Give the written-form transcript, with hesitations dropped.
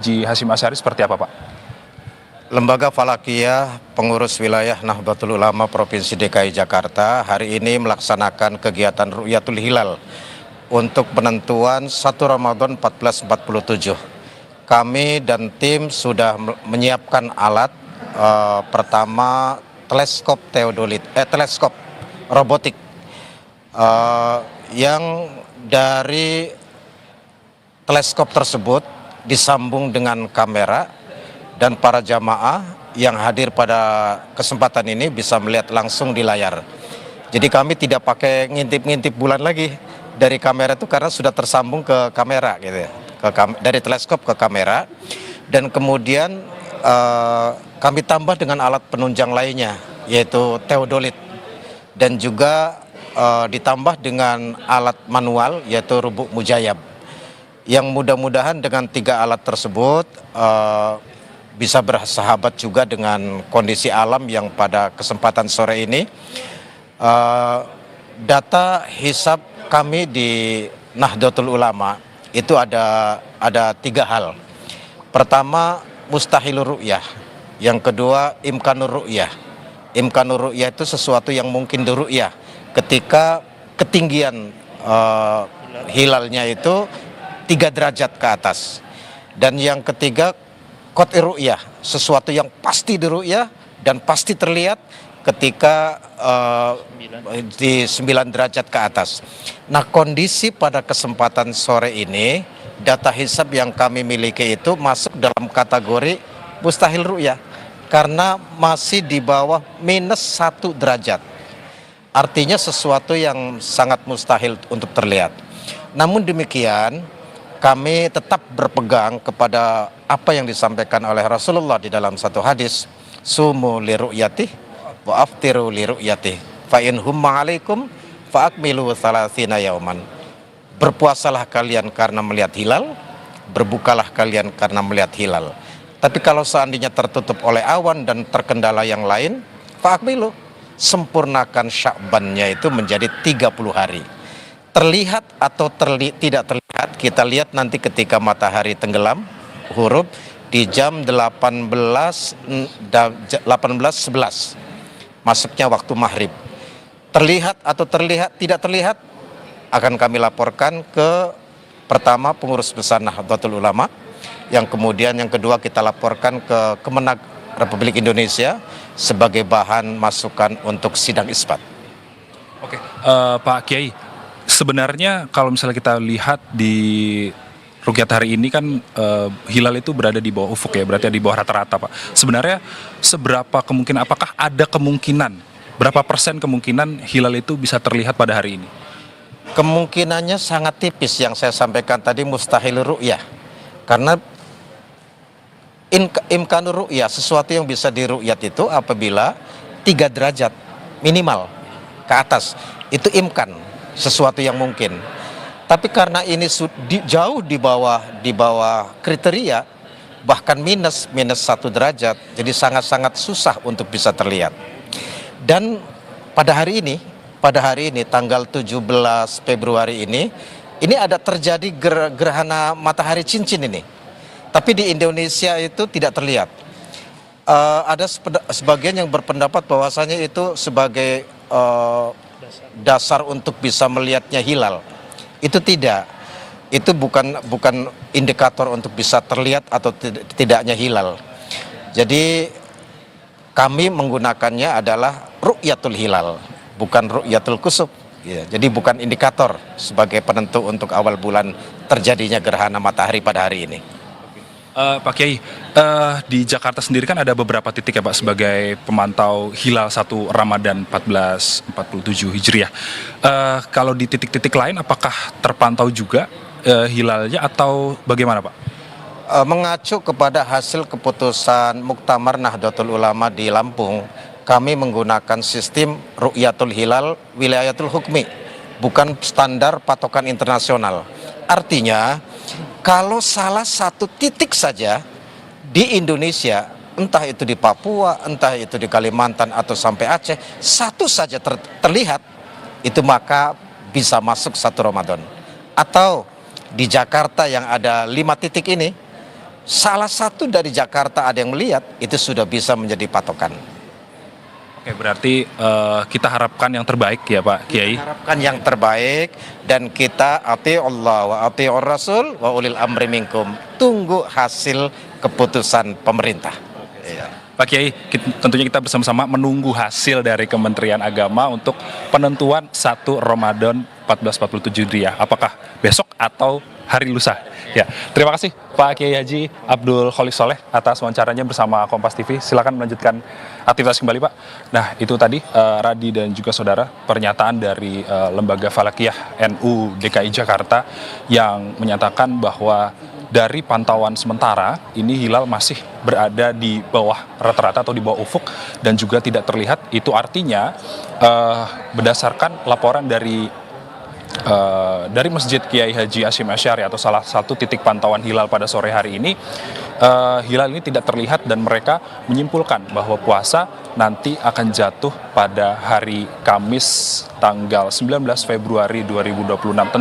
Haji Hasyim Asy'ari seperti apa, Pak? Lembaga Falakiyah Pengurus Wilayah Nahdlatul Ulama Provinsi DKI Jakarta hari ini melaksanakan kegiatan Ru'yatul Hilal untuk penentuan 1 Ramadan 1447. Kami dan tim sudah menyiapkan alat pertama teleskop teleskop robotik yang dari teleskop tersebut disambung dengan kamera dan para jamaah yang hadir pada kesempatan ini bisa melihat langsung di layar. Jadi kami tidak pakai ngintip-ngintip bulan lagi dari kamera itu karena sudah tersambung ke kamera gitu ya. Dari teleskop ke kamera, dan kemudian kami tambah dengan alat penunjang lainnya yaitu teodolit, dan juga ditambah dengan alat manual yaitu rubuk mujayab, yang mudah-mudahan dengan 3 alat tersebut bisa bersahabat juga dengan kondisi alam yang pada kesempatan sore ini. Data hisab kami di Nahdlatul Ulama itu ada 3 hal. Pertama, mustahilur ru'yah. Yang kedua, imkanur ru'yah. Imkanur ru'yah itu sesuatu yang mungkin diru'yah ketika ketinggian hilalnya itu 3 derajat ke atas. Dan yang ketiga, qat'i ru'yah, sesuatu yang pasti diru'yah dan pasti terlihat ketika di 9 derajat ke atas. Nah, kondisi pada kesempatan sore ini, data hisab yang kami miliki itu masuk dalam kategori mustahil ru'yah karena masih di bawah -1 derajat. Artinya sesuatu yang sangat mustahil untuk terlihat. Namun demikian, kami tetap berpegang kepada apa yang disampaikan oleh Rasulullah di dalam satu hadis, sumu li ru'yati wa aftiru li ru'yati fa in humma alaikum fa akmilu thalathina yauman. Berpuasalah kalian karena melihat hilal, berbukalah kalian karena melihat hilal. Tapi kalau seandainya tertutup oleh awan dan terkendala yang lain, fa akmilu, sempurnakan Sya'bannya itu menjadi 30 hari. Terlihat atau tidak terlihat, kita lihat nanti ketika matahari tenggelam huruf di jam 18.11 masuknya waktu maghrib. Terlihat atau tidak terlihat akan kami laporkan ke pertama pengurus besar Nahdlatul Ulama, yang kemudian yang kedua kita laporkan ke Kemenag Republik Indonesia sebagai bahan masukan untuk sidang isbat. Oke, Pak Kiai, sebenarnya kalau misalnya kita lihat di rukyat hari ini kan hilal itu berada di bawah ufuk ya, berarti di bawah rata-rata, Pak. Sebenarnya seberapa kemungkinan, apakah ada kemungkinan, berapa persen kemungkinan hilal itu bisa terlihat pada hari ini? Kemungkinannya sangat tipis, yang saya sampaikan tadi mustahil ru'yah. Karena imkanur ru'yah, sesuatu yang bisa diru'yat itu apabila 3 derajat minimal ke atas, itu imkan, sesuatu yang mungkin. Tapi karena ini jauh di bawah kriteria, bahkan minus 1 derajat, jadi sangat-sangat susah untuk bisa terlihat. Dan pada hari ini tanggal 17 Februari ini ada terjadi gerhana matahari cincin ini. Tapi di Indonesia itu tidak terlihat. Ada sebagian yang berpendapat bahwasanya itu sebagai dasar untuk bisa melihatnya hilal. Itu tidak. Itu bukan indikator untuk bisa terlihat atau tidaknya hilal. Jadi kami menggunakannya adalah ru'yatul hilal, bukan ru'yatul kusuf. Ya, jadi bukan indikator sebagai penentu untuk awal bulan terjadinya gerhana matahari pada hari ini. Pak Kiai, di Jakarta sendiri kan ada beberapa titik ya Pak sebagai pemantau hilal 1 Ramadan 1447 Hijriah. Kalau di titik-titik lain apakah terpantau juga hilalnya atau bagaimana Pak? Mengacu kepada hasil keputusan Muktamar Nahdlatul Ulama di Lampung, kami menggunakan sistem Ru'yatul Hilal Wilayatul Hukmi, bukan standar patokan internasional. Artinya, kalau salah satu titik saja di Indonesia, entah itu di Papua, entah itu di Kalimantan atau sampai Aceh, satu saja terlihat, itu maka bisa masuk 1 Ramadan. Atau di Jakarta yang ada 5 titik ini, salah satu dari Jakarta ada yang melihat, itu sudah bisa menjadi patokan. Oke, berarti kita harapkan yang terbaik ya Pak Kiai. Harapkan yang terbaik, dan kita ati Allah wa ati Rasul wa ulil amri minkum. Tunggu hasil keputusan pemerintah. Iya. Pak Kiai, tentunya kita bersama-sama menunggu hasil dari Kementerian Agama untuk penentuan 1 Ramadan 1447 Hijriah. Apakah besok atau hari lusa? Ya, terima kasih Pak Kiai Haji Abdul Kholik Soleh atas wawancaranya bersama Kompas TV. Silakan melanjutkan aktivitas kembali Pak. Nah, itu tadi Radi dan juga saudara pernyataan dari Lembaga Falakiyah NU DKI Jakarta yang menyatakan bahwa dari pantauan sementara ini hilal masih berada di bawah rata-rata atau di bawah ufuk dan juga tidak terlihat. Itu artinya berdasarkan laporan dari Masjid Kiai Haji Hashim Asy'ari atau salah satu titik pantauan hilal pada sore hari ini, hilal ini tidak terlihat dan mereka menyimpulkan bahwa puasa nanti akan jatuh pada hari Kamis tanggal 19 Februari 2026.